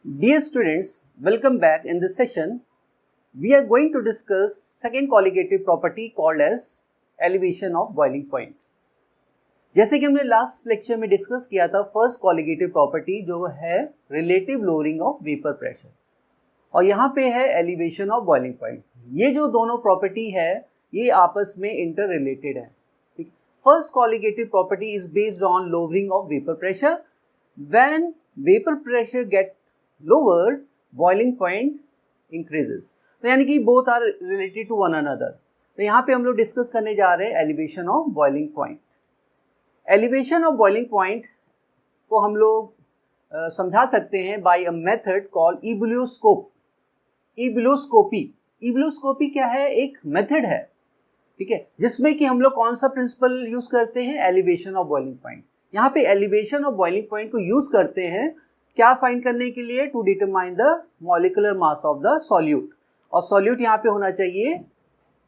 Dear students, welcome back. In this session, we are going to discuss second colligative property called as elevation of boiling point. जैसे कि हमने last lecture में discuss किया था first colligative property जो है relative lowering of vapour pressure और यहाँ पे है एलिवेशन ऑफ बॉइलिंग पॉइंट। ये जो दोनों प्रॉपर्टी है ये आपस में इंटर रिलेटेड है। First colligative property is based on lowering of vapour pressure. When vapour pressure get lowered boiling point increases. तो यानी कि both are related to one another. तो यहाँ पे हम लोग डिस्कस करने जा रहे हैं elevation of boiling point. Elevation of boiling point को हम लोग समझा सकते हैं बाय अ मेथड कॉल्ड इबुलोस्कोपी। इबुलोस्कोपी क्या है? एक मेथड है, ठीक है, जिसमें कि हम लोग कौन सा प्रिंसिपल यूज करते हैं? Elevation of boiling point. यहाँ पे एलिवेशन ऑफ बॉइलिंग पॉइंट को यूज करते हैं क्या फाइंड करने के लिए? To determine the molecular mass of the solute. और सॉल्यूट यहाँ पे होना चाहिए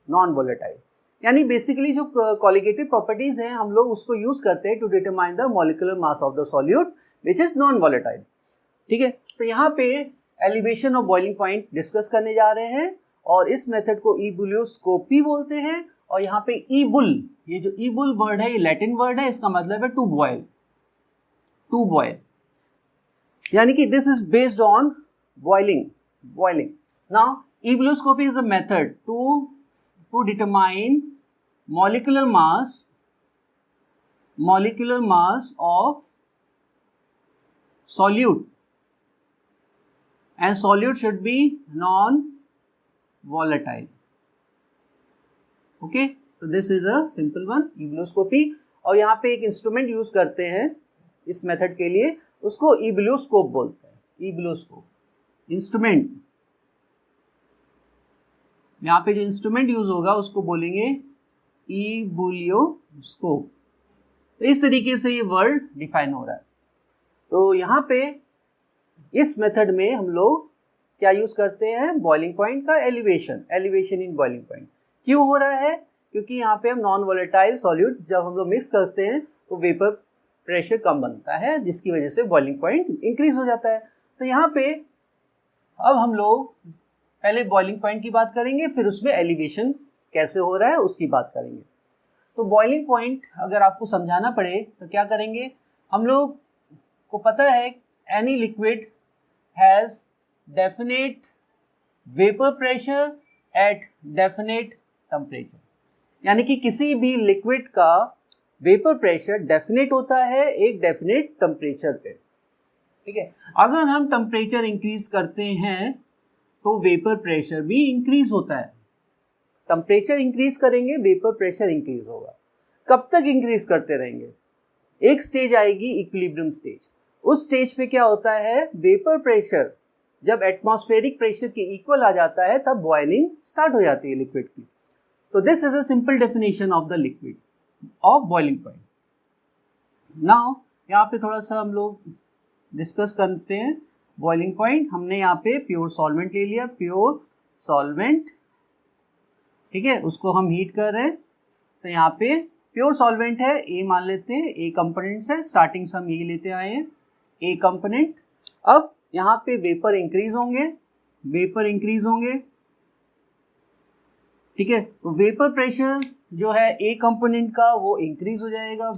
नॉन वोलेटाइल। यानी बेसिकली जो कॉलिगेटिव प्रॉपर्टीज हैं हम लोग उसको यूज करते हैं to determine the molecular mass of the solute which is non volatile, ठीक है। तो यहाँ पे elevation of boiling point discuss करने जा रहे हैं और इस मेथड को इबुलोस्कोपी बोलते हैं। और यहाँ पे ईबुल, ये जो ईबुल वर्ड है ये लैटिन वर्ड है, इसका मतलब है टू बॉयल, टू बॉयल, यानी कि this is based on boiling. Now ebullioscopy is the method to determine molecular mass of solute, and solute should be non volatile. Okay, so this is a simple one, इबुलोस्कोपी। और यहाँ पे एक instrument use करते हैं इस method के लिए, उसको इबुलोस्कोप बोलते हैं। इबुलोस्कोप इंस्ट्रूमेंट, यहाँ पे जो इंस्ट्रूमेंट यूज होगा उसको बोलेंगे इबुलियोस्कोप। तो इस तरीके से ये वर्ड डिफाइन हो रहा है। तो यहाँ पे इस मेथड में हम लोग क्या यूज करते हैं? बॉइलिंग पॉइंट का एलिवेशन इन बॉइलिंग पॉइंट। क्यों हो रहा है? क्योंकि यहाँ पे हम नॉन वोलेटाइल सॉल्यूट जब हम लोग मिक्स करते हैं तो वेपर प्रेशर कम बनता है, जिसकी वजह से बॉइलिंग पॉइंट इंक्रीज हो जाता है। तो यहाँ पे अब हम लोग पहले बॉइलिंग पॉइंट की बात करेंगे, फिर उसमें एलिवेशन कैसे हो रहा है उसकी बात करेंगे। तो बॉइलिंग पॉइंट अगर आपको समझाना पड़े तो क्या करेंगे? हम लोग को पता है any liquid has definite vapour pressure at definite temperature, यानी कि किसी भी लिक्विड का वेपर प्रेशर डेफिनेट होता है एक डेफिनेट टेम्परेचर पे, ठीक है। अगर हम टेम्परेचर इंक्रीज करते हैं तो वेपर प्रेशर भी इंक्रीज होता है। टेम्परेचर इंक्रीज करेंगे वेपर प्रेशर इंक्रीज होगा। कब तक इंक्रीज करते रहेंगे? एक स्टेज आएगी इक्विलिब्रियम स्टेज। उस स्टेज पे क्या होता है? वेपर प्रेशर जब एटमॉस्फेरिक प्रेशर के इक्वल आ जाता है तब बॉइलिंग स्टार्ट हो जाती है लिक्विड की। तो this is a simple definition of the liquid of boiling point. Now यहाँ पे थोड़ा सा हम लोग डिस्कस करते हैं बॉइलिंग पॉइंट। हमने यहाँ पे प्योर सॉल्वेंट ले लिया, प्योर सॉल्वेंट, ठीक है, उसको हम हीट कर रहे हैं। तो यहाँ पे प्योर सॉल्वेंट है, ए मान लेते हैं, ए कंपोनेंट्स है, स्टार्टिंग से हम यही लेते आए हैं, ए कंपोनेंट। अब यहाँ पे वेपर इंक्रीज होंगे, ठीक है। तो वेपर प्रेशर जो है ए कंपोनेंट का वो इंक्रीज हो जाएगा।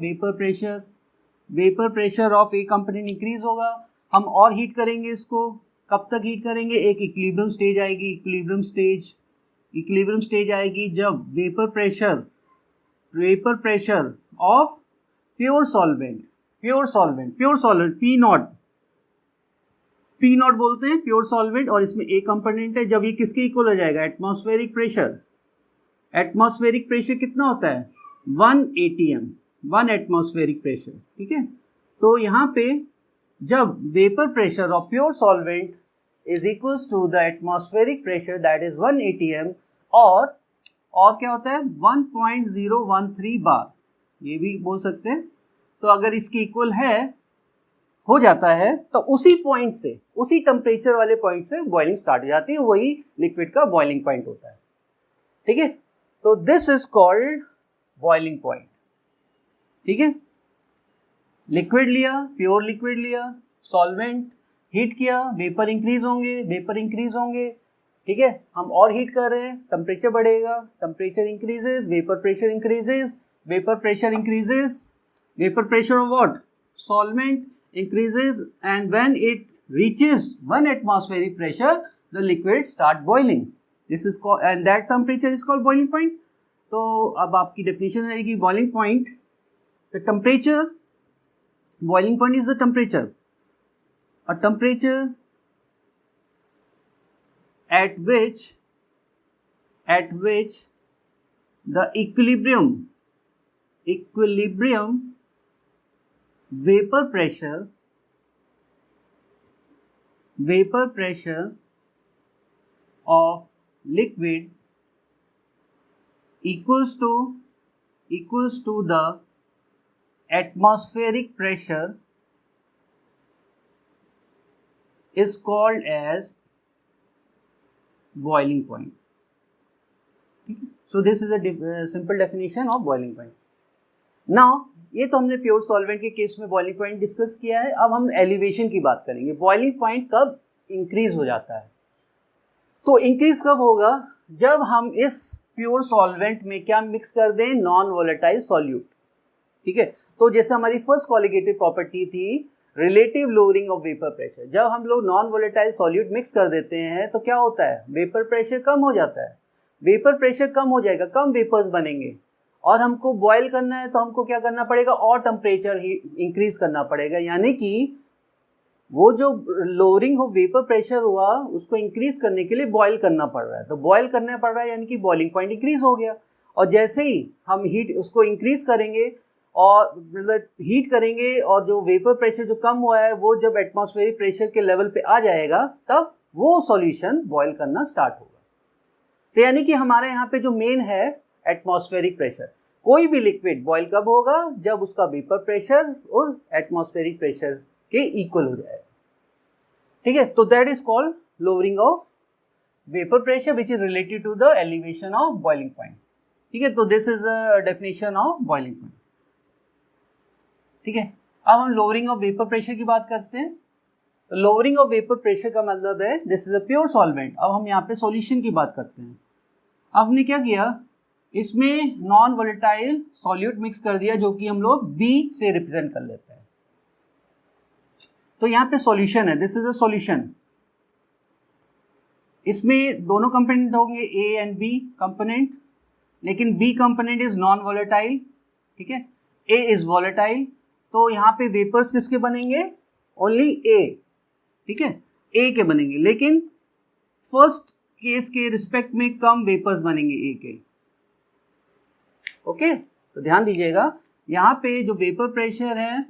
Vapour pressure of A component increase होगा। हम और हीट करेंगे इसको। कब तक हीट करेंगे? एक इक्विलिब्रियम स्टेज आएगी। इक्विलिब्रियम स्टेज आएगी जब vapour pressure of pure solvent P not बोलते हैं प्योर सॉल्वेंट, और इसमें ए कंपोनेंट है, जब ये किसके इक्वल हो जाएगा? एटमॉस्फेरिक प्रेशर कितना होता है? 1 atm, 1 एटमॉस्फेरिक प्रेशर, ठीक है। तो यहाँ पे जब vapour pressure of pure solvent is equals to the atmospheric pressure that is 1 atm और क्या होता है? 1.013 बार, ये भी बोल सकते हैं। तो अगर इसके इक्वल हो जाता है तो उसी पॉइंट से, उसी टेम्परेचर वाले पॉइंट से बॉइलिंग स्टार्ट हो जाती है, वही लिक्विड का बॉइलिंग पॉइंट होता है, ठीक है। तो this is called boiling point, ठीक है। लिक्विड लिया, प्योर लिक्विड लिया, सॉल्वेंट, हीट किया, वेपर इंक्रीज होंगे, वेपर इंक्रीज होंगे, ठीक है, हम और हीट कर रहे हैं, टेम्परेचर बढ़ेगा, temperature increases, vapour pressure increases, vapour pressure increases, vapour pressure of what, solvent increases, and when it reaches 1 atmospheric pressure the liquid start boiling. This is called, and that temperature is called boiling point. तो अब आपकी definition रहेगी boiling point, the temperature, boiling point is the temperature, a temperature at which the equilibrium vapor pressure of liquid equals to the atmospheric pressure is called as boiling point. So this is a simple definition of boiling point. Now ये तो हमने pure solvent के case में boiling point discuss किया है। अब हम elevation की बात करेंगे। बॉइलिंग पॉइंट कब इंक्रीज हो जाता है? तो इंक्रीज कब होगा? जब हम इस प्योर सॉल्वेंट में क्या मिक्स कर दें? नॉन वोलेटाइल सॉल्यूट, ठीक है। तो जैसे हमारी फर्स्ट कॉलिगेटिव प्रॉपर्टी थी relative lowering of vapour pressure, जब हम लोग नॉन वोलेटाइल सॉल्यूट मिक्स कर देते हैं तो क्या होता है? वेपर प्रेशर कम हो जाता है। वेपर प्रेशर कम हो जाएगा, कम वेपर्स बनेंगे, और हमको बॉयल करना है तो हमको क्या करना पड़ेगा? और टेम्परेचर इंक्रीज करना पड़ेगा, यानी कि वो जो लोअरिंग ऑफ वेपर प्रेशर हुआ उसको इंक्रीज करने के लिए बॉयल करना पड़ रहा है। तो बॉयल करना पड़ रहा है यानी कि बॉइलिंग पॉइंट इंक्रीज हो गया। और जैसे ही हम हीट उसको इंक्रीज करेंगे और मतलब हीट करेंगे और जो वेपर प्रेशर जो कम हुआ है वो जब एटमॉस्फेरिक प्रेशर के लेवल पे आ जाएगा तब वो सॉल्यूशन बॉयल करना स्टार्ट होगा। तो यानी कि हमारे यहाँ पे जो मेन है एटमॉस्फेरिक प्रेशर, कोई भी लिक्विड बॉयल कब होगा? जब उसका वेपर प्रेशर और एटमॉस्फेरिक प्रेशर के इक्वल हो जाएगा, ठीक है। तो that is called lowering of vapour pressure which is related to the elevation of boiling point, ठीक है। तो this is the definition of boiling point, ठीक है। अब हम लोअरिंग ऑफ वेपर प्रेशर की बात करते हैं। तो लोअरिंग ऑफ वेपर प्रेशर का मतलब है this is a pure solvent. अब हम यहाँ पे सॉल्यूशन की बात करते हैं। अब हमने क्या किया? इसमें नॉन वोलेटाइल सॉल्यूट मिक्स कर दिया जो कि हम लोग B से रिप्रेजेंट कर लेते हैं। तो यहाँ पे सॉल्यूशन है, दिस इज अ सॉल्यूशन। इसमें दोनों कंपोनेंट होंगे A एंड B कंपोनेंट, लेकिन B component is non volatile, ठीक है। A इज वोलेटाइल, तो यहाँ पे वेपर्स किसके बनेंगे? ओनली A, ठीक है, A के बनेंगे, लेकिन फर्स्ट केस के रिस्पेक्ट में कम वेपर्स बनेंगे A के, ओके। तो ध्यान दीजिएगा यहाँ पे जो वेपर प्रेशर है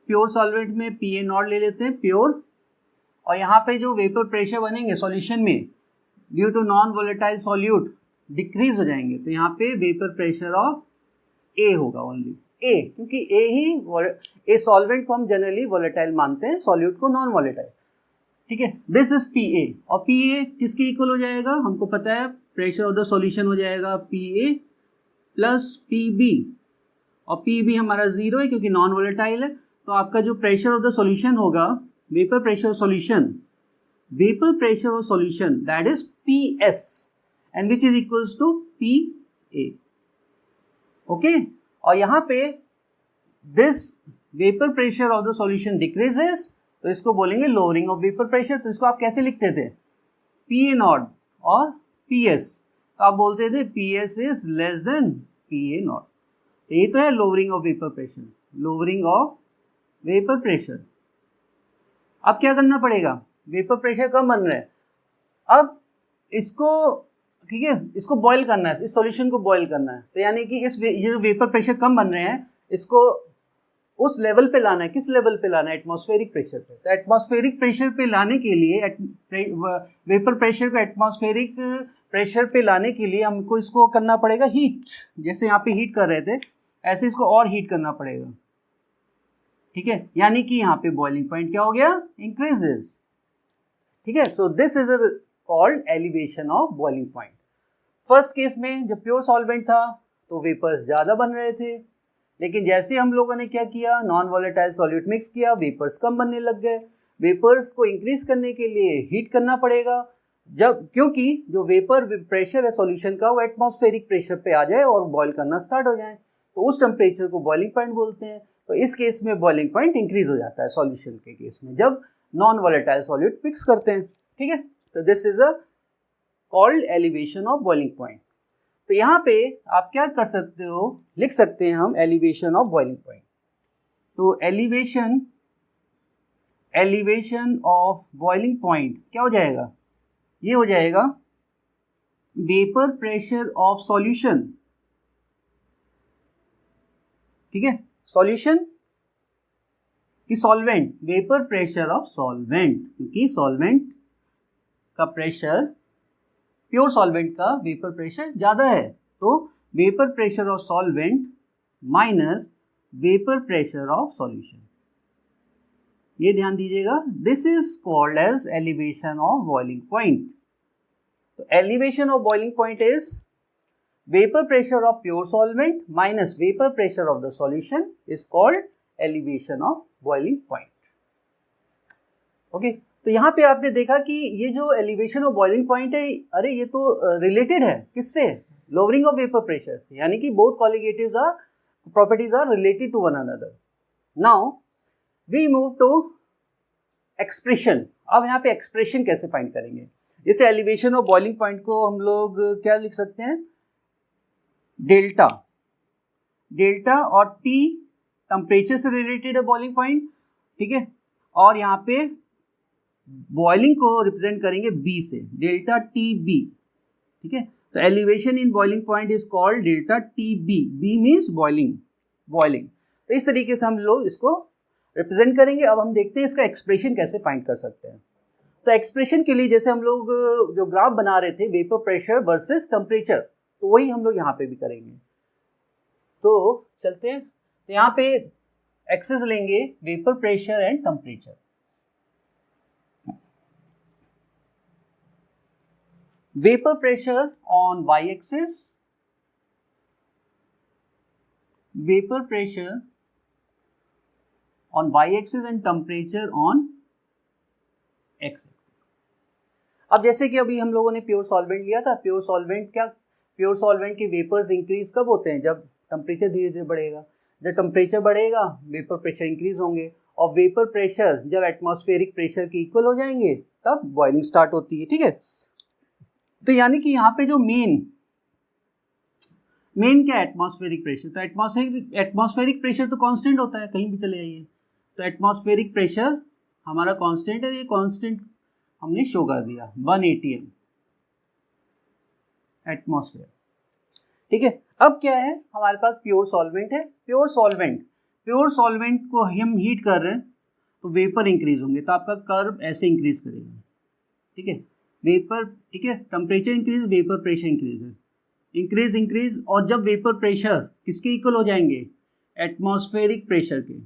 प्योर सॉल्वेंट में PA0 ले लेते हैं प्योर, और यहाँ पे जो वेपर प्रेशर बनेंगे सॉल्यूशन में due to non volatile solute decrease हो जाएंगे। तो यहाँ पे वेपर प्रेशर ऑफ A होगा, ओनली A, क्योंकि A ही A सॉल्वेंट को हम जनरली वोलेटाइल मानते हैं, सॉल्यूट को नॉन वोलेटाइल, ठीक है। दिस इज PA, और PA किसके इक्वल हो जाएगा? हमको पता है प्रेशर ऑफ द सॉल्यूशन हो जाएगा PA प्लस PB, और PB हमारा 0 है क्योंकि नॉन वोलेटाइल है। तो आपका जो प्रेशर ऑफ द सॉल्यूशन होगा, vapour pressure of solution that is PS, and which is equals to PA, okay. और यहाँ पे this vapour pressure of the solution decreases, तो इसको बोलेंगे लोअरिंग ऑफ वेपर प्रेशर। तो इसको आप कैसे लिखते थे? PA0 और PS, तो आप बोलते थे PS is less than PA0। तो ये तो है lowering of vapour pressure, lowering of vapour pressure. अब क्या करना पड़ेगा? वेपर प्रेशर कम बन रहा है, अब इसको, ठीक है, इसको बॉईल करना है, इस सॉल्यूशन को बॉईल करना है। तो यानी कि ये जो वेपर प्रेशर कम बन रहे हैं इसको उस लेवल पे लाना है। किस लेवल पे लाना है? एटमॉस्फेरिक प्रेशर पे। तो एटमॉस्फेरिक प्रेशर पे लाने के लिए, वेपर प्रेशर को एटमॉस्फेरिक प्रेशर पे लाने के लिए हमको इसको करना पड़ेगा हीट। जैसे यहाँ पे हीट कर रहे थे ऐसे इसको और हीट करना पड़ेगा, ठीक है। यानी कि यहाँ पे बॉइलिंग पॉइंट क्या हो गया? इंक्रीजेस, ठीक है। So this is called elevation of boiling point. First case में जब प्योर सॉल्वेंट था तो वेपर्स ज़्यादा बन रहे थे, लेकिन जैसे हम लोगों ने क्या किया? नॉन वोलेटाइल सॉल्यूट मिक्स किया, वेपर्स कम बनने लग गए। वेपर्स को इंक्रीज करने के लिए हीट करना पड़ेगा, जब क्योंकि जो वेपर प्रेशर है सॉल्यूशन का वो एटमॉस्फेरिक प्रेशर पे आ जाए और बॉईल करना स्टार्ट हो जाए, तो उस टेम्परेचर को बॉइलिंग पॉइंट बोलते हैं। तो इस केस में बॉइलिंग पॉइंट इंक्रीज हो जाता है सॉल्यूशन के केस में जब नॉन वोलेटाइल सॉल्यूट मिक्स करते हैं, ठीक है। तो this is a called elevation of boiling point. तो यहाँ पे आप क्या कर सकते हो, लिख सकते हैं हम एलिवेशन ऑफ बॉइलिंग पॉइंट। तो एलिवेशन ऑफ बॉइलिंग पॉइंट क्या हो जाएगा, ये हो जाएगा वेपर प्रेशर ऑफ सॉल्यूशन, ठीक है, सॉल्यूशन कि solvent, vapour pressure of solvent, क्योंकि सॉल्वेंट का प्रेशर प्योर सॉल्वेंट का वेपर प्रेशर ज़्यादा है, तो vapour pressure of solvent minus vapour pressure of solution, ये ध्यान दीजिएगा। This is called as elevation of boiling point. तो elevation of boiling point is vapor pressure of pure solvent minus vapor pressure of the solution is called elevation of boiling point. Okay, तो यहाँ पे आपने देखा कि ये जो elevation of boiling point है, अरे ये तो रिलेटेड है किससे, लोअरिंग ऑफ वेपर प्रेशर, यानी कि both colligatives are properties are related to one another. Now we move to expression. अब यहाँ पे एक्सप्रेशन कैसे फाइंड करेंगे, जैसे एलिवेशन ऑफ बॉइलिंग पॉइंट को हम लोग क्या लिख सकते हैं, डेल्टा, डेल्टा और टी टेम्परेचर से रिलेटेड है बॉइलिंग पॉइंट, ठीक है, और यहाँ पे बॉइलिंग को रिप्रेजेंट करेंगे बी से, डेल्टा टी बी, ठीक है। तो elevation in boiling point is called delta T B, B means boiling, boiling. तो इस तरीके से हम लोग इसको रिप्रेजेंट करेंगे। अब हम देखते हैं इसका एक्सप्रेशन कैसे फाइंड कर सकते हैं। तो एक्सप्रेशन के लिए जैसे हम लोग जो ग्राफ बना रहे थे वेपर प्रेशर वर्सेस टेम्परेचर, तो वही हम लोग यहाँ पे भी करेंगे। तो चलते हैं, तो यहाँ पे एक्सेस लेंगे vapour pressure and temperature. Vapour pressure on Y axis, vapour pressure on Y axis and temperature on X axis. अब जैसे कि अभी हम लोगों ने प्योर सॉल्वेंट लिया था, प्योर सॉल्वेंट क्या, प्योर सॉल्वेंट के वेपर्स इंक्रीज कब होते हैं, जब टेम्परेचर धीरे धीरे बढ़ेगा, जब टेम्परेचर बढ़ेगा वेपर प्रेशर इंक्रीज होंगे, और वेपर प्रेशर जब एटमॉस्फेरिक प्रेशर के इक्वल हो जाएंगे तब बॉइलिंग स्टार्ट होती है, ठीक है। तो यानी कि यहाँ पे जो मेन क्या एटमॉस्फेरिक प्रेशर, तो एटमॉस्फेरिक प्रेशर तो कांस्टेंट होता है, कहीं भी चले जाइए, तो एटमॉस्फेरिक प्रेशर हमारा कांस्टेंट है, ये कांस्टेंट हमने शो कर दिया 1 atm एटमॉस्फेयर, ठीक है। अब क्या है, हमारे पास प्योर सॉल्वेंट है, प्योर सॉल्वेंट को हम हीट कर रहे हैं तो वेपर इंक्रीज होंगे, तो आपका कर्व ऐसे इंक्रीज करेगा, ठीक है, वेपर, ठीक है, temperature increase, vapour pressure increase, और जब वेपर प्रेशर किसके इक्वल हो जाएंगे, एटमॉस्फेरिक प्रेशर के,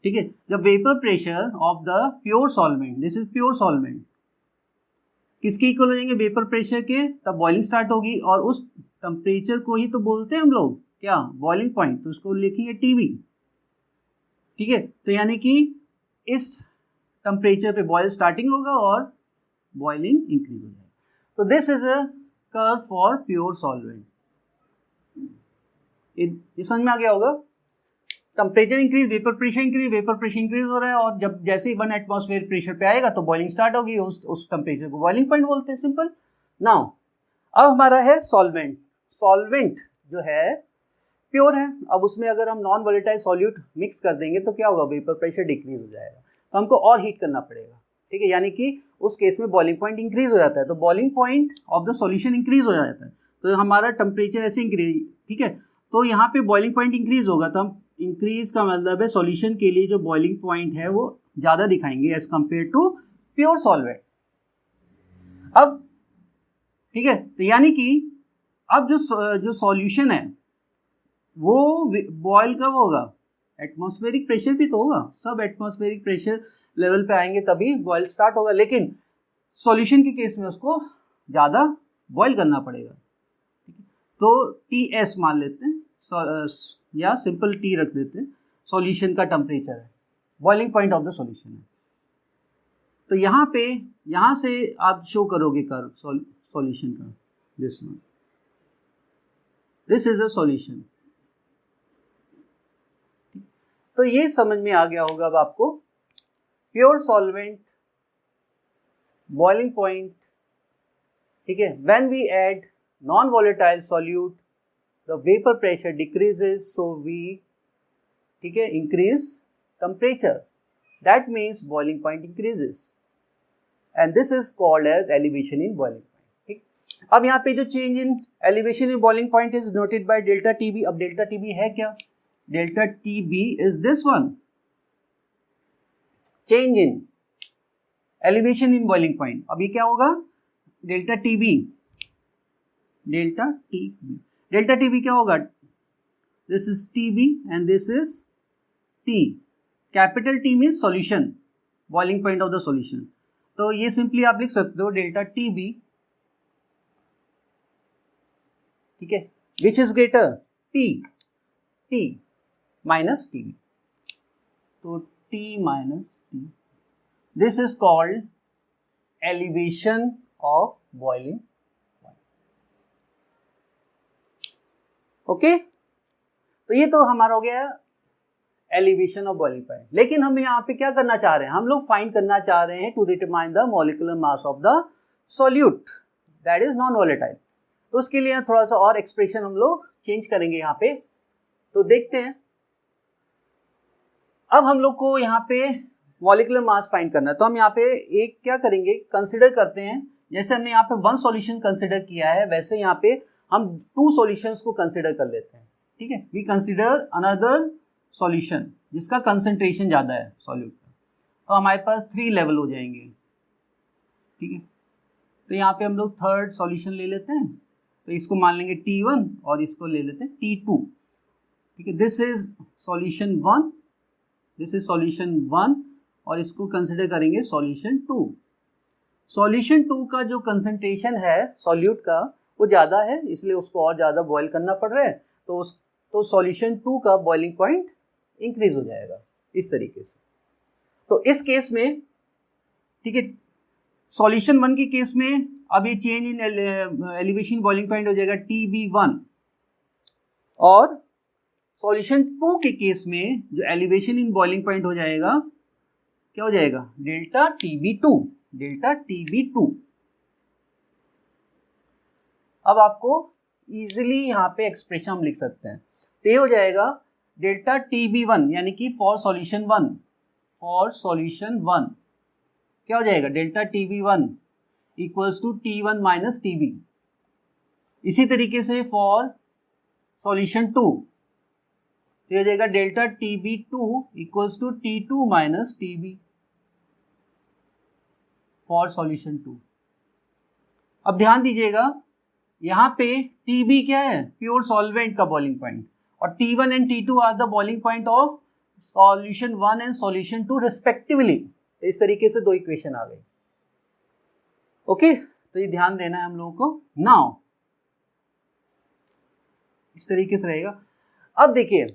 ठीक है, जब vapour pressure of the pure solvent, this is pure solvent, किसके इक्वल हो जाएंगे, वेपर प्रेशर के, तब बॉइलिंग स्टार्ट होगी, और उस टेम्परेचर को ही तो बोलते हैं हम लोग क्या, बॉइलिंग पॉइंट, तो उसको लिखेंगे टीबी, ठीक है। तो यानी कि इस टेम्परेचर पे बॉयल स्टार्टिंग होगा और बॉइलिंग इंक्रीज हो जाएगा। तो this is a curve for pure solvent, ये समझ में आ गया होगा। Temperature increase, vapour pressure increase हो रहा है, और जब जैसे ही 1 एटमॉस्फेयर प्रेशर पे आएगा तो बॉइलिंग स्टार्ट होगी, उस टेम्परेचर को बॉइलिंग पॉइंट बोलते हैं, सिंपल। नाउ अब हमारा है सॉल्वेंट जो है प्योर है, अब उसमें अगर हम नॉन वोलेटाइल सॉल्यूट मिक्स कर देंगे तो क्या होगा, वेपर प्रेशर डिक्रीज हो जाएगा, तो हमको और हीट करना पड़ेगा, ठीक है, यानी कि उस केस में बॉइलिंग पॉइंट इंक्रीज हो जाता है, तो boiling point of the solution increase हो जाता है, तो हमारा टेम्परेचर ऐसे इंक्रीज, ठीक है, तो यहाँ पे बॉइलिंग पॉइंट इंक्रीज होगा, तो हम इंक्रीज का मतलब है सॉल्यूशन के लिए जो बॉइलिंग पॉइंट है वो ज़्यादा दिखाएंगे as compare to pure solvent. अब ठीक है, तो यानी कि अब जो सॉल्यूशन है वो बॉयल कब होगा, एटमॉस्फेरिक प्रेशर भी तो होगा, सब एटमॉस्फेरिक प्रेशर लेवल पे आएंगे तभी बॉयल स्टार्ट होगा, लेकिन सॉल्यूशन के केस में उसको ज़्यादा बॉयल करना पड़ेगा, तो TS मान लेते हैं, या सिंपल T रख देते हैं, सॉल्यूशन का टेम्परेचर है, boiling point of the solution है। तो यहाँ से आप शो करोगे कर्व सॉल्यूशन का, this one, this is a solution. तो ये समझ में आ गया होगा अब आपको। प्योर सॉल्वेंट, बॉइलिंग पॉइंट, ठीक है, when we add non volatile solute the vapour pressure decreases, so we, ठीक है, increase temperature, that means boiling point increases, and this is called as elevation in boiling point. ठीक, अब यहाँ पे जो change in elevation in boiling point is noted by delta T B. अब delta T B है क्या? Delta T B is this one, change in elevation in boiling point. अब ये क्या होगा? Delta TB, delta TB, delta TB क्या होगा? This is TB and this is T, capital T means solution, boiling point of the solution. तो ये simply आप लिख सकते हो डेल्टा टीबी, ठीक है, which is greater, T minus TB, तो T minus T, this is called elevation of boiling point. Okay, तो ये तो हमारा हो गया एलिवेशन ऑफ बॉइलिंग पॉइंट। लेकिन हम यहाँ पे क्या करना चाह रहे हैं? हम लोग फाइंड करना चाह रहे हैं to determine the molecular mass of the solute that is non volatile. तो उसके लिए थोड़ा सा और एक्सप्रेशन हम लोग चेंज करेंगे यहाँ पे। तो देखते हैं, अब हम लोग को यहाँ पे मॉलिक्यूलर मास फाइंड करना है। तो हम यहाँ पे एक क्या करेंगे, कंसिडर करते हैं, जैसे हमने यहाँ पे वन सॉल्यूशन कंसिडर किया है, वैसे यहाँ पे हम टू सॉल्यूशंस को कंसिडर कर लेते हैं। ठीक है, वी कंसिडर अनदर सॉल्यूशन जिसका कंसंट्रेशन ज़्यादा है सॉल्यूट का, तो हमारे पास 3 लेवल हो जाएंगे। ठीक है, तो यहाँ पे हम लोग थर्ड सॉल्यूशन ले लेते हैं, तो इसको मान लेंगे T1 और इसको ले लेते हैं T2। ठीक है, this is solution 1, this is solution 1 और इसको कंसिडर करेंगे सॉल्यूशन 2। सॉल्यूशन 2 का जो कंसंट्रेशन है सॉल्यूट का वो ज़्यादा है, इसलिए उसको और ज़्यादा बॉयल करना पड़ रहा है, तो सॉल्यूशन 2 का बॉइलिंग पॉइंट इंक्रीज हो जाएगा इस तरीके से। तो इस केस में, ठीक है, सॉल्यूशन 1 के केस में अब ये change in elevation boiling point हो जाएगा TB1, और सॉल्यूशन 2 के केस में जो एलिवेशन इन बॉइलिंग पॉइंट हो जाएगा, क्या हो जाएगा? Delta TB2, delta TB2। अब आपको इजीली यहाँ पे एक्सप्रेशन हम लिख सकते हैं, तो ये हो जाएगा डेल्टा TB1 यानी कि फॉर सॉल्यूशन 1, फॉर सॉल्यूशन 1 क्या हो जाएगा? Delta TB1 equals to T1 minus TB। इसी तरीके से फॉर सॉल्यूशन 2 तो हो जाएगा delta TB2 equals to T2 minus TB for solution 2। अब ध्यान दीजिएगा, यहाँ पे TB क्या है? प्योर सॉल्वेंट का बॉइलिंग पॉइंट, और T1 and T2 are the boiling point of solution 1 and solution 2 respectively. तो इस तरीके से 2 इक्वेशन आ गई। ओके, तो ये ध्यान देना है हम लोगों को। नाउ इस तरीके से रहेगा। अब देखिए,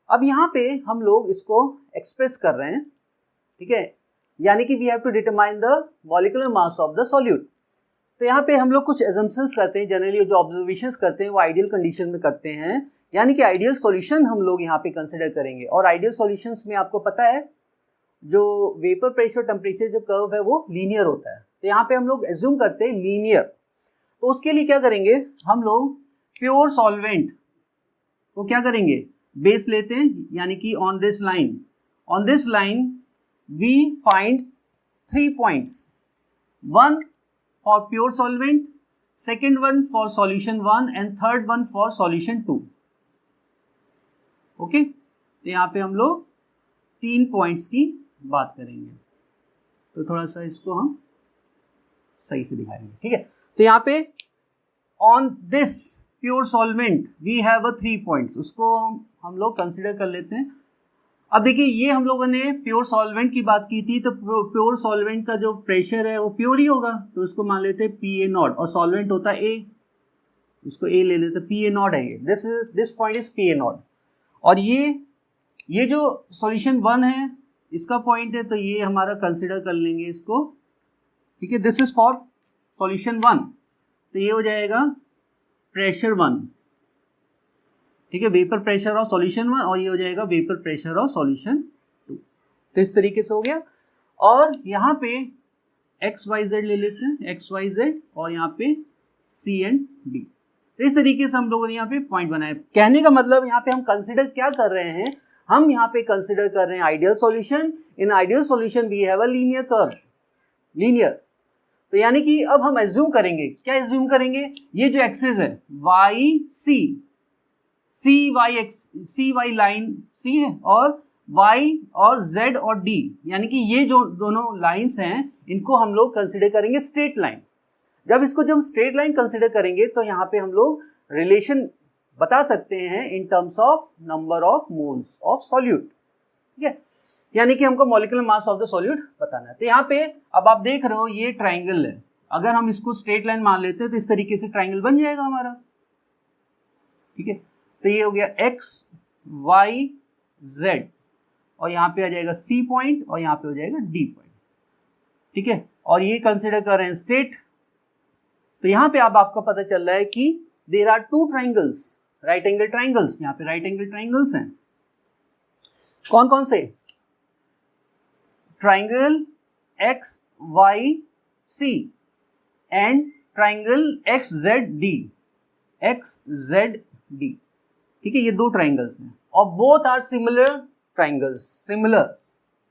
अब यहाँ पे हम लोग इसको एक्सप्रेस कर रहे हैं, ठीक है, यानी कि we have to determine the molecular mass of the solute. तो यहाँ पे हम लोग कुछ एजम्पशंस करते हैं, जनरली जो ऑब्जर्वेशंस करते हैं वो आइडियल कंडीशन में करते हैं, यानी कि आइडियल सॉल्यूशन हम लोग यहाँ पे कंसिडर करेंगे। और आइडियल सॉल्यूशंस में आपको पता है जो वेपर प्रेशर टेम्परेचर जो कर्व है वो लीनियर होता है, तो यहाँ पे हम लोग एज्यूम करते हैं लीनियर। तो उसके लिए क्या करेंगे, हम लोग प्योर सॉल्वेंट को क्या करेंगे, बेस लेते हैं, यानी कि on this line we find 3 points, 1 for pure solvent, second one for solution 1 and third one for solution 2। Okay, तो यहाँ पे हम लोग 3 पॉइंट्स की बात करेंगे, तो थोड़ा सा इसको हम सही से दिखाएंगे। ठीक है, तो यहाँ पे on this pure solvent we have 3 points, उसको हम लोग कंसिडर कर लेते हैं। अब देखिए, ये हम लोगों ने प्योर सॉल्वेंट की बात की थी, तो प्योर सॉल्वेंट का जो प्रेशर है वो प्योर ही होगा, तो उसको मान लेते हैं PA0, और सॉल्वेंट होता है A, इसको A ले लेते हैं, PA0 है ये, दिस पॉइंट इज PA0। और ये जो सॉल्यूशन 1 है इसका पॉइंट है, तो ये हमारा कंसिडर कर लेंगे इसको ठीक है, दिस इज फॉर सॉल्यूशन 1, तो ये हो जाएगा प्रेशर 1, ठीक है, वेपर प्रेशर ऑफ सॉल्यूशन 1, और ये हो जाएगा वेपर प्रेशर ऑफ सॉल्यूशन 2। तो इस तरीके से हो गया। और यहाँ पे XYZ ले लेते हैं, XYZ, और यहाँ पे C एंड D। तो इस तरीके से हम लोगों ने यहाँ पे पॉइंट बनाए। कहने का मतलब यहाँ पे हम कंसिडर क्या कर रहे हैं, हम यहाँ पे कंसिडर कर रहे हैं ideal solution. In ideal solution we have a linear curve, linear. तो यानी कि अब हम एज्यूम करेंगे, क्या एज्यूम करेंगे, ये जो एक्सिस है सी वाई लाइन सी है, और y और z और d, यानी कि ये जो दोनों लाइंस हैं इनको हम लोग कंसिडर करेंगे स्ट्रेट लाइन। जब हम स्ट्रेट लाइन कंसिडर करेंगे तो यहाँ पे हम लोग रिलेशन बता सकते हैं in terms of number of moles of solute, ठीक है, यानी कि हमको molecular mass of the solute बताना है। तो यहाँ पे अब आप देख रहे हो ये ट्राइंगल है, अगर हम इसको स्ट्रेट लाइन मान लेते हैं तो इस तरीके से ट्राइंगल बन जाएगा हमारा, ठीक है। तो ये हो गया x y z, और यहाँ पे आ जाएगा C पॉइंट, और यहाँ पे हो जाएगा D पॉइंट, ठीक है, और ये कंसिडर कर रहे हैं स्ट्रेट। तो यहाँ पे अब आपको पता चल रहा है कि there are two triangles, right angle triangles, यहाँ पे राइट एंगल ट्राइंगल्स हैं। कौन कौन से, triangle X Y C and triangle X Z D, X Z D, ठीक है, ये दो ट्राइंगल्स हैं और both are similar triangles,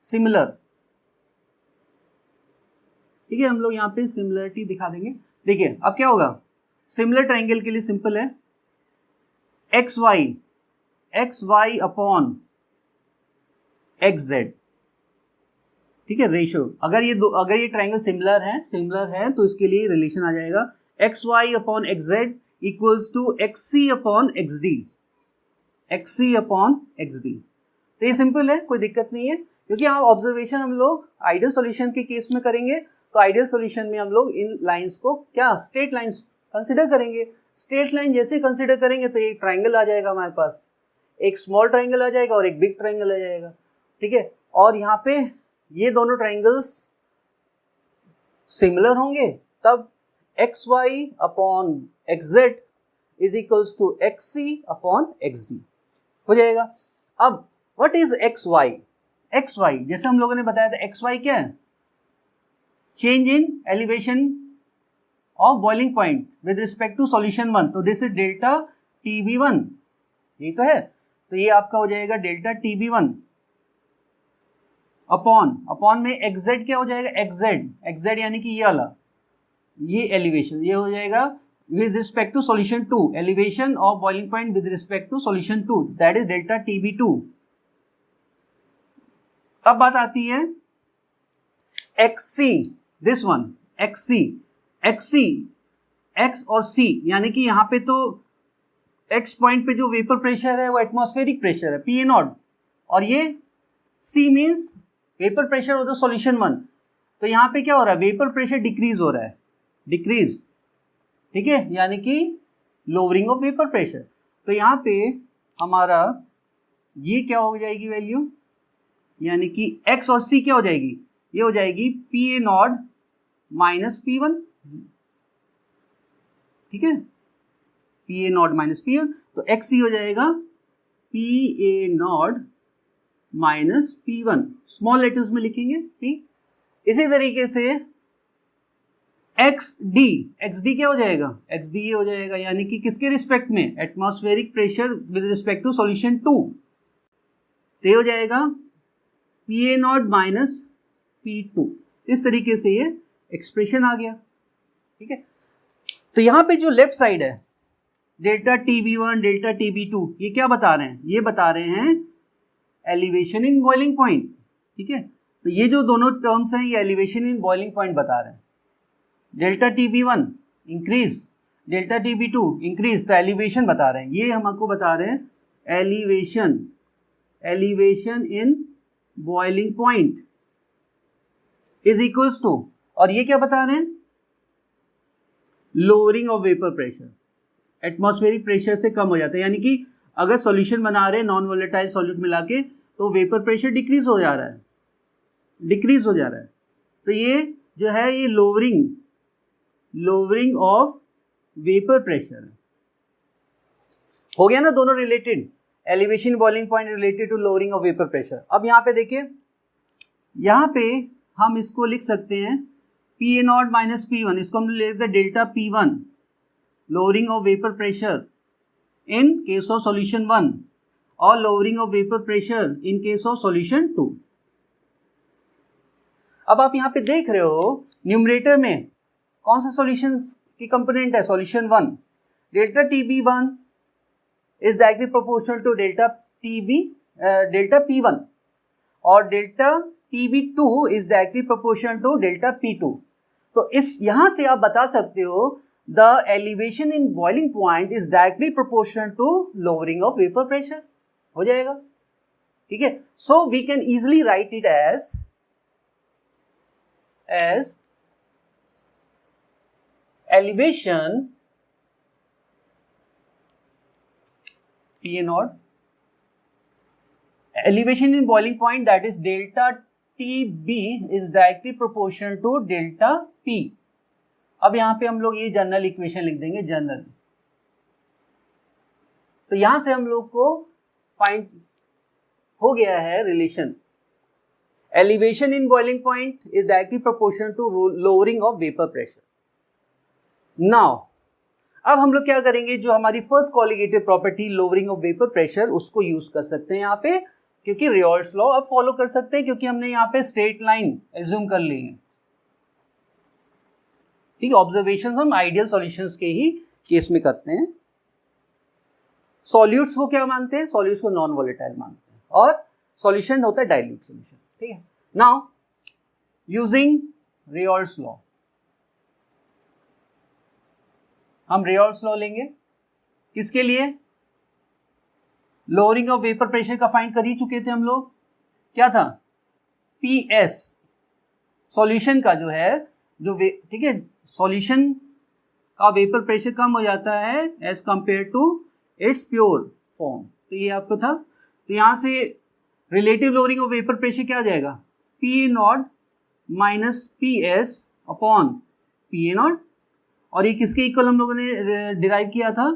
similar, ठीक है। हम लोग यहाँ पे सिमिलरिटी दिखा देंगे। देखिए अब क्या होगा, सिमिलर ट्राइंगल के लिए सिंपल है, X Y upon X Z, ठीक है, रेशियो। अगर ये ट्राइंगल सिमिलर है तो इसके लिए रिलेशन आ जाएगा X Y upon X Z equals to X C upon X D, तो ये सिंपल है, कोई दिक्कत नहीं है, क्योंकि यहाँ ऑब्जर्वेशन हम लोग आइडियल सॉल्यूशन के केस में करेंगे। तो आइडियल सॉल्यूशन में हम लोग इन लाइंस को क्या स्ट्रेट लाइंस कंसिडर करेंगे। स्ट्रेट लाइन जैसे कंसिडर करेंगे तो एक ट्राइंगल आ जाएगा हमारे पास, एक स्मॉल ट्राइंगल आ जाएगा और एक बिग ट्राइंगल आ जाएगा, ठीक है। और यहाँ पे ये दोनों ट्राइंगल्स सिमिलर होंगे, तब X Y upon X Z is equals to X C upon X D हो जाएगा। अब व्हाट इज एक्स वाई, जैसे हम लोगों ने बताया था एक्स वाई क्या है, change in elevation of boiling point with respect to solution 1, तो दिस इज डेल्टा TB1, यही तो है। तो ये आपका हो जाएगा डेल्टा TB1 अपॉन में XZ क्या हो जाएगा, XZ यानी कि ये वाला, ये एलिवेशन, ये हो जाएगा with respect to solution 2, elevation of boiling point with respect to solution 2, that is delta TB2। अब बात आती है XC, this one XC, X और C, यानी कि यहाँ पे तो X पॉइंट पे जो वेपर प्रेशर है वो एटमॉस्फेरिक प्रेशर है PA0, और ये C means vapour pressure of the solution 1। तो यहाँ पे क्या हो रहा है, वेपर प्रेशर डिक्रीज हो रहा है, डिक्रीज, ठीक है, यानी कि लोअरिंग ऑफ वेपर प्रेशर। तो यहाँ पे हमारा ये क्या हो जाएगी वैल्यू, यानी कि X और C क्या हो जाएगी, ये हो जाएगी PA0 माइनस P1, ठीक है, PA0 माइनस P1, तो XC हो जाएगा PA0 minus P1, small letters में लिखेंगे P। इसी तरीके से XD क्या हो जाएगा, XD ये हो जाएगा, यानी कि किसके रिस्पेक्ट में, atmospheric pressure with respect to solution 2, तो ये हो जाएगा PA0 माइनस P2। इस तरीके से ये एक्सप्रेशन आ गया, ठीक है। तो यहाँ पे जो लेफ्ट साइड है डेल्टा TB1 डेल्टा TB2, ये क्या बता रहे हैं, ये बता रहे हैं एलिवेशन इन बॉइलिंग पॉइंट, ठीक है। तो ये जो दोनों टर्म्स हैं ये एलिवेशन इन बॉइलिंग पॉइंट बता रहे हैं। Delta TB1 increase, delta TB2 increase, तो एलिवेशन बता रहे हैं, ये हमको बता रहे हैं elevation in boiling point is equals to, और ये क्या बता रहे हैं, lowering of vapour pressure, atmospheric pressure से कम हो जाता है, यानी कि अगर सॉल्यूशन बना रहे हैं नॉन वोलेटाइल सॉल्यूट मिला के तो वेपर प्रेशर डिक्रीज हो जा रहा है, तो ये जो है ये लोअरिंग ऑफ वेपर प्रेशर है। हो गया ना दोनों related, elevation boiling point related to lowering of vapour pressure. अब यहाँ पे देखिए, यहाँ पे हम इसको लिख सकते हैं PA0 माइनस P1, इसको हम लिख देते delta P1 lowering of vapour pressure in case of solution 1 और lowering of vapour pressure in case of solution 2। अब आप यहाँ पे देख रहे हो न्यूमरेटर में कौन सा सॉल्यूशन की कंपोनेंट है, solution 1। Delta TB1 is directly proportional to delta P1 और delta TB2 is directly proportional to delta P2। तो इस यहां से आप बता सकते हो the elevation in boiling point is directly proportional to lowering of vapour pressure. हो जाएगा, ठीक है। So we can easily write it as elevation PA0, elevation in boiling point, that is delta TB is directly proportional to delta P। अब यहां पे हम लोग ये जनरल इक्वेशन लिख देंगे, जनरल। तो यहां से हम लोग को फाइंड हो गया है relation, elevation in boiling point is directly proportional to lowering of vapor pressure। Now अब हम लोग क्या करेंगे, जो हमारी first colligative property lowering of vapour pressure, उसको यूज कर सकते हैं यहाँ पे, क्योंकि रेयॉल्स लॉ अब फॉलो कर सकते हैं, क्योंकि हमने यहाँ पे स्ट्रेट लाइन एज्यूम कर ली है। ठीक है, ऑब्जर्वेशन हम आइडियल सॉल्यूशंस के ही केस में करते हैं। सॉल्यूट्स को क्या मानते हैं, सॉल्यूट्स को नॉन वोलेटाइल मानते हैं, और सॉल्यूशन होता है डाइल्यूट सॉल्यूशन। ठीक है, नाउ यूजिंग रेयॉल्स लॉ, हम रेयॉल्स लॉ लेंगे किसके लिए, लोअरिंग ऑफ वेपर प्रेशर का फाइंड कर ही चुके थे हम लोग। क्या था, PS सॉल्यूशन का जो है, जो ठीक है, सॉल्यूशन का वेपर प्रेशर कम हो जाता है as compare to its pure form. तो ये आपको था, तो यहां से relative lowering of vapour pressure क्या आ जाएगा, PA0 minus PS upon PA0, और ये किसके इक्वल हम लोगों ने डिराइव किया था,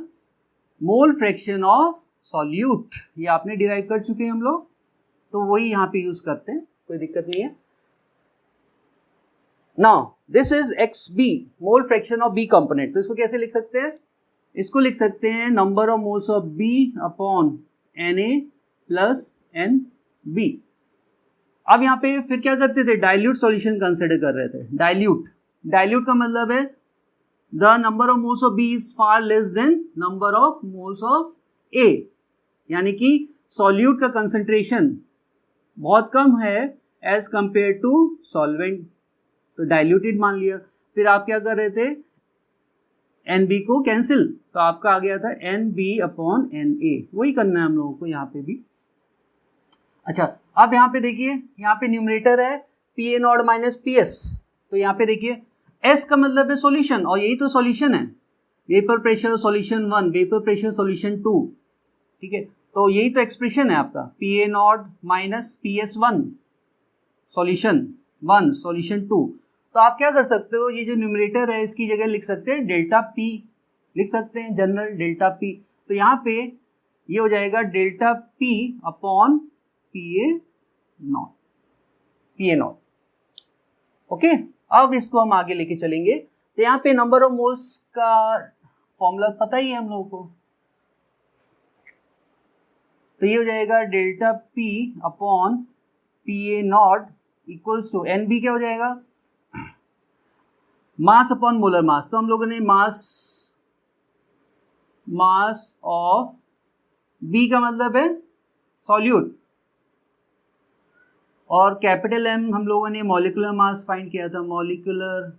मोल फ्रैक्शन ऑफ सॉल्यूट। ये आपने डिराइव कर चुके हैं हम लोग, तो वही यहाँ पे यूज करते हैं, कोई दिक्कत नहीं है। Now this is XB mole fraction of B component. तो इसको कैसे लिख सकते हैं, इसको लिख सकते हैं number of moles of B upon Na plus NB। अब यहाँ पे फिर क्या करते थे, डाइल्यूट सॉल्यूशन कंसिडर कर रहे थे। डाइल्यूट का मतलब है the number of moles of B is far less than number of moles of A, यानी कि सॉल्यूट का कंसंट्रेशन बहुत कम है एज कंपेयर टू सॉल्वेंट, तो डाइल्यूटेड मान लिया। फिर आप क्या कर रहे थे, NB को कैंसिल, तो आपका आ गया था NB अपॉन Na। वही करना है हम लोगों को यहाँ पे भी। अच्छा, अब यहाँ पे देखिए, यहाँ पे न्यूमरेटर है PA0 माइनस PS, तो यहाँ पे देखिए S का मतलब है सॉल्यूशन, और यही तो सॉल्यूशन है, vapour pressure solution 1, vapour pressure solution 2। ठीक है, तो यही तो एक्सप्रेशन है आपका, PA0 minus PS1 solution 1 solution 2। तो आप क्या कर सकते हो, ये जो न्यूमरेटर है इसकी जगह लिख सकते हैं डेल्टा P, लिख सकते हैं जनरल डेल्टा P। तो यहाँ पे ये हो जाएगा delta P upon PA0। Okay, अब इसको हम आगे लेके चलेंगे। तो यहाँ पे नंबर ऑफ मोल्स का फॉर्मूला पता ही है हम लोगों को, तो ये हो जाएगा delta P upon PA0 equals to NB क्या हो जाएगा, मास अपॉन मोलर मास। तो हम लोगों ने मास ऑफ B का मतलब है सॉल्यूट, और कैपिटल M हम लोगों ने मॉलिक्यूलर मास फाइंड किया था, मॉलिक्यूलर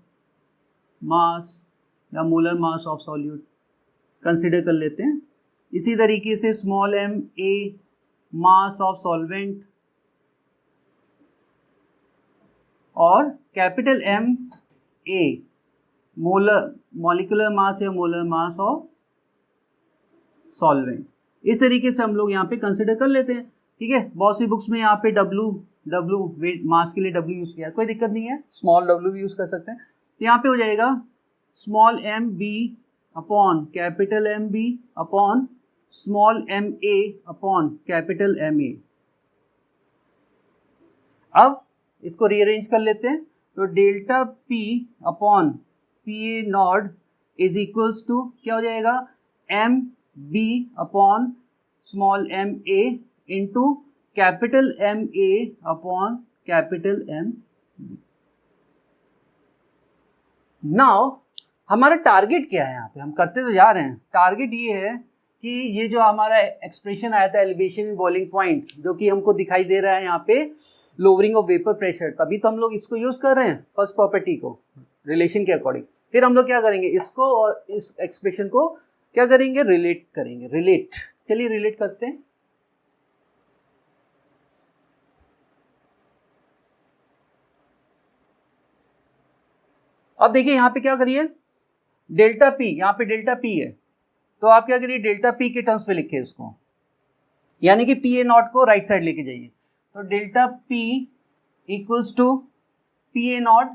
मास या molar mass of solute consider कर लेते हैं। इसी तरीके से small m A mass of solvent, और capital M A molecular mass या मोलर मास ऑफ सॉल्वेंट। इस तरीके से हम लोग यहाँ पे कंसीडर कर लेते हैं। ठीक है, बहुत सी बुक्स में यहाँ पे W W, मास के लिए W यूज़ किया, कोई दिक्कत नहीं है, स्मॉल w भी यूज़ कर सकते हैं। तो यहाँ पे हो जाएगा small m b upon capital M b upon small m a upon capital M a। अब इसको रीअरेंज कर लेते हैं, तो delta P upon P A not is equals to क्या हो जाएगा, M b upon small m a into capital M a upon capital M b। Now हमारा टारगेट क्या है, यहाँ पे हम करते तो जा रहे हैं, टारगेट ये है कि ये जो हमारा एक्सप्रेशन आया था एलिवेशन इन बॉइलिंग पॉइंट, जो कि हमको दिखाई दे रहा है यहाँ पे लोअरिंग ऑफ वेपर प्रेशर, तभी तो हम लोग इसको यूज कर रहे हैं फर्स्ट प्रॉपर्टी को रिलेशन के अकॉर्डिंग। फिर हम लोग क्या करेंगे, इसको और इस एक्सप्रेशन को क्या करेंगे, रिलेट करेंगे, रिलेट। चलिए रिलेट करते हैं। अब देखिए यहाँ पे क्या करिए, डेल्टा पी, यहाँ पे डेल्टा पी है, तो आप क्या करिए डेल्टा पी के टर्म्स में लिखिए इसको, यानी कि पी ए नॉट को राइट साइड लेके जाइए। तो delta P equals to P A naught,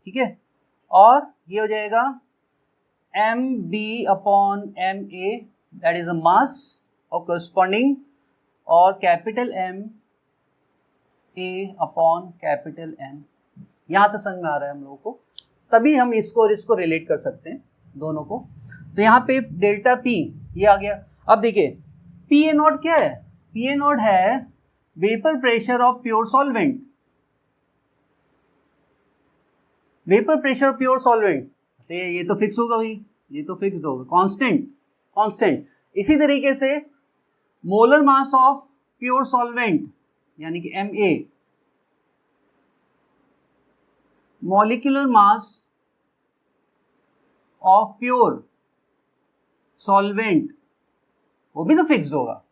ठीक है, और ये हो जाएगा M B upon M A, that is a mass और करस्पॉन्डिंग, और capital M A upon capital M. यहाँ तक समझ में आ रहा है हम लोगों को, तभी हम इसको और इसको रिलेट कर सकते हैं दोनों को। तो यहाँ पे डेल्टा पी ये आ गया। अब देखिए पी ए नॉट क्या है, पी ए नॉट है vapour pressure of pure solvent, vapour pressure pure solvent, तो ये तो फिक्स होगा भाई, ये तो फिक्स होगा, कांस्टेंट। इसी तरीके से molar mass of pure solvent यानी कि M A, molecular mass of pure solvent, वो भी तो फिक्स्ड होगा,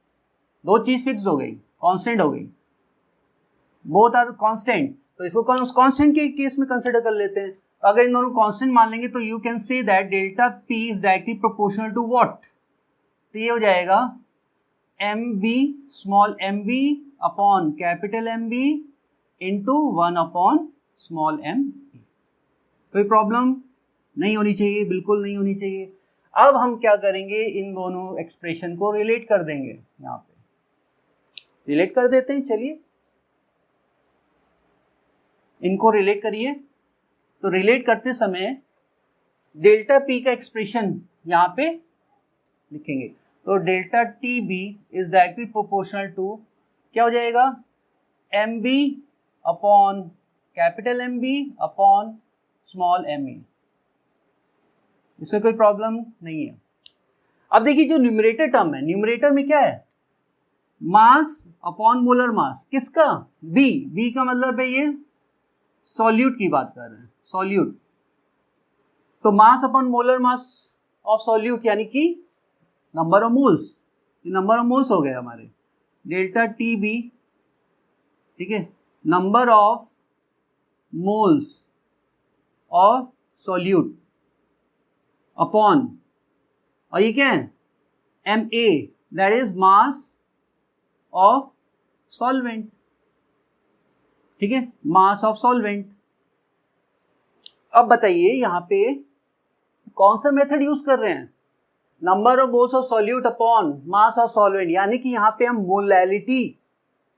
दो चीज फिक्स्ड हो गई, कांस्टेंट हो गई, बोथ आर कांस्टेंट। तो इसको कांस्टेंट के केस में कंसिडर कर लेते हैं। तो अगर इन दोनों कांस्टेंट मान लेंगे तो you can say that delta P is directly proportional to what, तो ये हो जाएगा M B small M B upon capital M B into 1 upon small M. कोई प्रॉब्लम नहीं होनी चाहिए, बिल्कुल नहीं होनी चाहिए। अब हम क्या करेंगे, इन दोनों एक्सप्रेशन को रिलेट कर देंगे, यहाँ पे रिलेट कर देते हैं। चलिए इनको रिलेट करिए। तो रिलेट करते समय डेल्टा पी का एक्सप्रेशन यहाँ पे लिखेंगे, तो delta T B is directly proportional to क्या हो जाएगा, M B upon capital M B upon small M A. इसमें कोई प्रॉब्लम नहीं है। अब देखिए जो न्यूमरेटर टर्म है, न्यूमरेटर में क्या है, मास अपॉन मोलर मास, किसका, बी का मतलब है ये सॉल्यूट की बात कर रहे हैं, सॉल्यूट। तो mass upon molar mass of solute यानी कि नंबर ऑफ मोल्स, ये नंबर ऑफ मोल्स हो गए हमारे, डेल्टा टी बी, ठीक है, number of moles of solute upon, और ये क्या है, M A, that is mass of solvent, ठीक है, मास ऑफ सॉल्वेंट। अब बताइए यहाँ पे कौन सा मेथड यूज कर रहे हैं, number of moles of solute upon mass of solvent, यानी कि यहाँ पे हम मोलैलिटी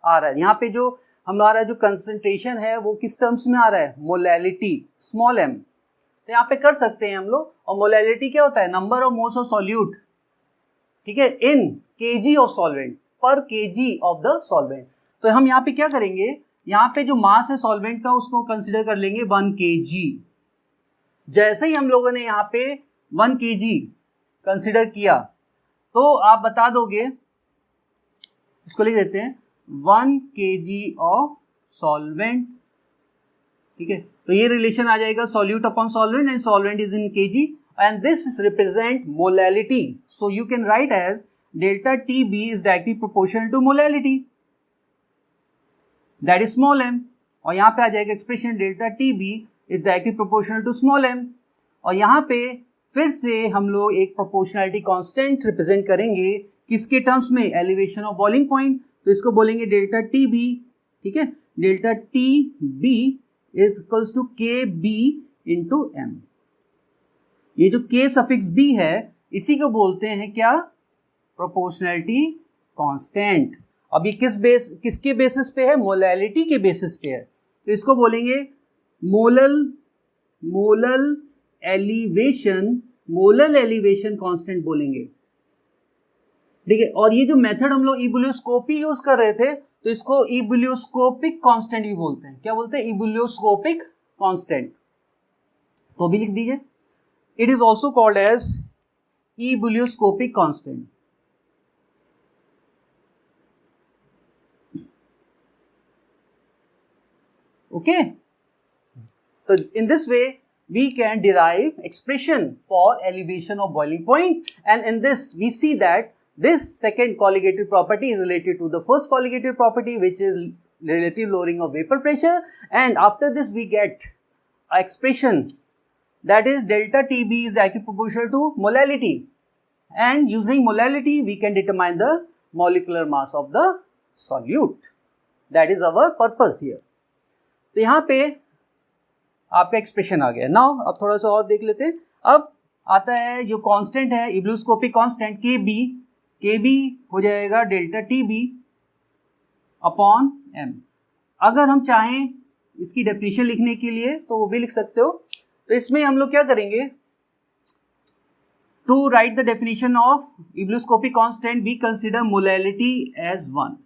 आ रहा है, यहाँ पे जो हमारा जो कंसंट्रेशन है वो किस टर्म्स में आ रहा है, मोलैलिटी, स्मॉल एम। तो यहाँ पे कर सकते हैं हम लोग, और मोलैलिटी क्या होता है, number of moles of solute, ठीक है, इन केजी ऑफ सॉल्वेंट, पर केजी ऑफ द सॉल्वेंट। तो हम यहाँ पे क्या करेंगे, यहाँ पे जो मास है सॉल्वेंट का उसको कंसिडर कर लेंगे 1 kg। जैसे ही हम लोगों ने यहाँ पे 1 kg कंसिडर किया तो आप बता दोगे, इसको लिख देते हैं 1 kg ऑफ सॉल्वेंट, ठीक है। तो ये रिलेशन आ जाएगा solute upon solvent and solvent is in kg and this represent molality. So you can write as delta T B is directly proportional to molality, that is small M. और यहाँ पे आ जाएगा expression delta T B is directly proportional to small M. और यहाँ पे फिर से हम लोग एक प्रोपोर्शनलिटी कांस्टेंट रिप्रेजेंट करेंगे, किसके टर्म्स में, एलिवेशन ऑफ बॉइलिंग पॉइंट। तो इसको बोलेंगे डेल्टा टी बी, ठीक है, delta T B is equals to K B into M. ये जो के सफिक्स बी है इसी को बोलते हैं क्या, प्रोपोर्शनैलिटी कांस्टेंट। अब ये किसके बेसिस पे है, मोलैलिटी के बेसिस पे है, तो इसको बोलेंगे मोलल एलिवेशन कांस्टेंट बोलेंगे, ठीक है। और ये जो मेथड हम लोग इबुलियोस्कोपी यूज कर रहे थे तो इसको इबुलियोस्कोपिक कांस्टेंट भी बोलते हैं। क्या बोलते हैं, इबुलियोस्कोपिक कांस्टेंट। तो भी लिख दीजिए, it is also called as ebullioscopic constant. Okay, so in this way we can derive expression for elevation of boiling point, and in this we see that this second colligative property is related to the first colligative property, which is relative lowering of vapor pressure, and after this we get a expression that is delta TB is directly proportional to molality, and using molality we can determine the molecular mass of the solute. That is our purpose here. तो यहाँ पे आपका expression आ गया। Now अब थोड़ा सा और देख लेते हैं। अब आता है जो कांस्टेंट है इबुलियोस्कोपिक कांस्टेंट के बी हो जाएगा delta T B upon M. अगर हम चाहें इसकी डेफिनेशन लिखने के लिए तो वो भी लिख सकते हो। तो इसमें हम लोग क्या करेंगे, to write the definition of ebullioscopic constant we consider molality as 1।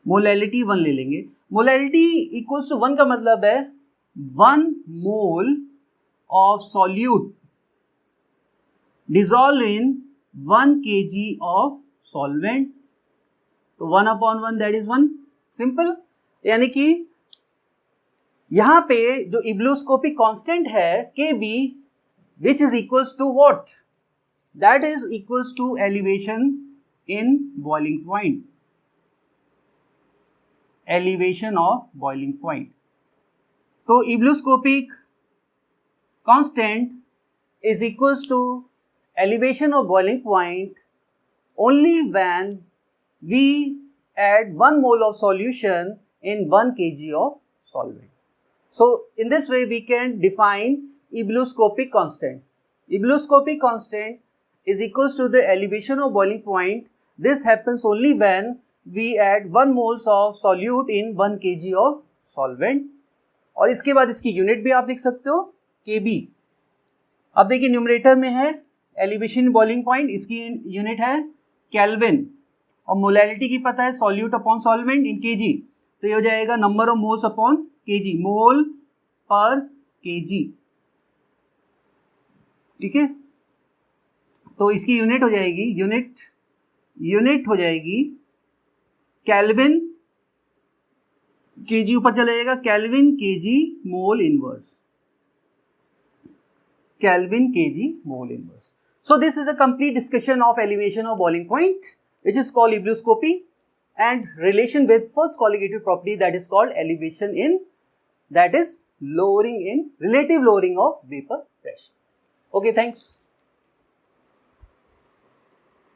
मोलैलिटी 1 ले लेंगे। मोलैलिटी इक्वल्स टू 1 का मतलब है 1 mole of solute dissolve in 1 kg of solvent. तो 1 अपॉन 1 दैट इज 1, सिंपल। यानी कि यहां पे जो इबुलियोस्कोपिक कांस्टेंट है K B which is equals to what, that is equals to elevation in boiling point, elevation of boiling point. तो इबुलियोस्कोपिक constant is equals to elevation of boiling point only when we add 1 mole of solution in 1 kg of solvent. So in this way we can define ibulioscopic constant. Ibulioscopic constant is equals to the elevation of boiling point. This happens only when we add 1 moles of solute in 1 kg of solvent. और इसके बाद इसकी unit भी आप लिख सकते हो kb। अब देखिए न्यूमरेटर में है एलिवेशन बॉइलिंग पॉइंट, इसकी यूनिट है केल्विन, और मोलैलिटी की पता है solute upon solvent in kg, तो ये हो जाएगा number of moles upon kg, मोल पर kg, ठीक है। तो इसकी यूनिट हो जाएगी, यूनिट हो जाएगी केल्विन केजी, ऊपर चला जाएगा kelvin KG mole inverse, kelvin KG mole inverse. So this is a complete discussion of elevation of boiling point, which is called ibulioscopy, and relation with first colligative property that is called elevation in, that is lowering in, relative lowering of vapor pressure. Okay, thanks.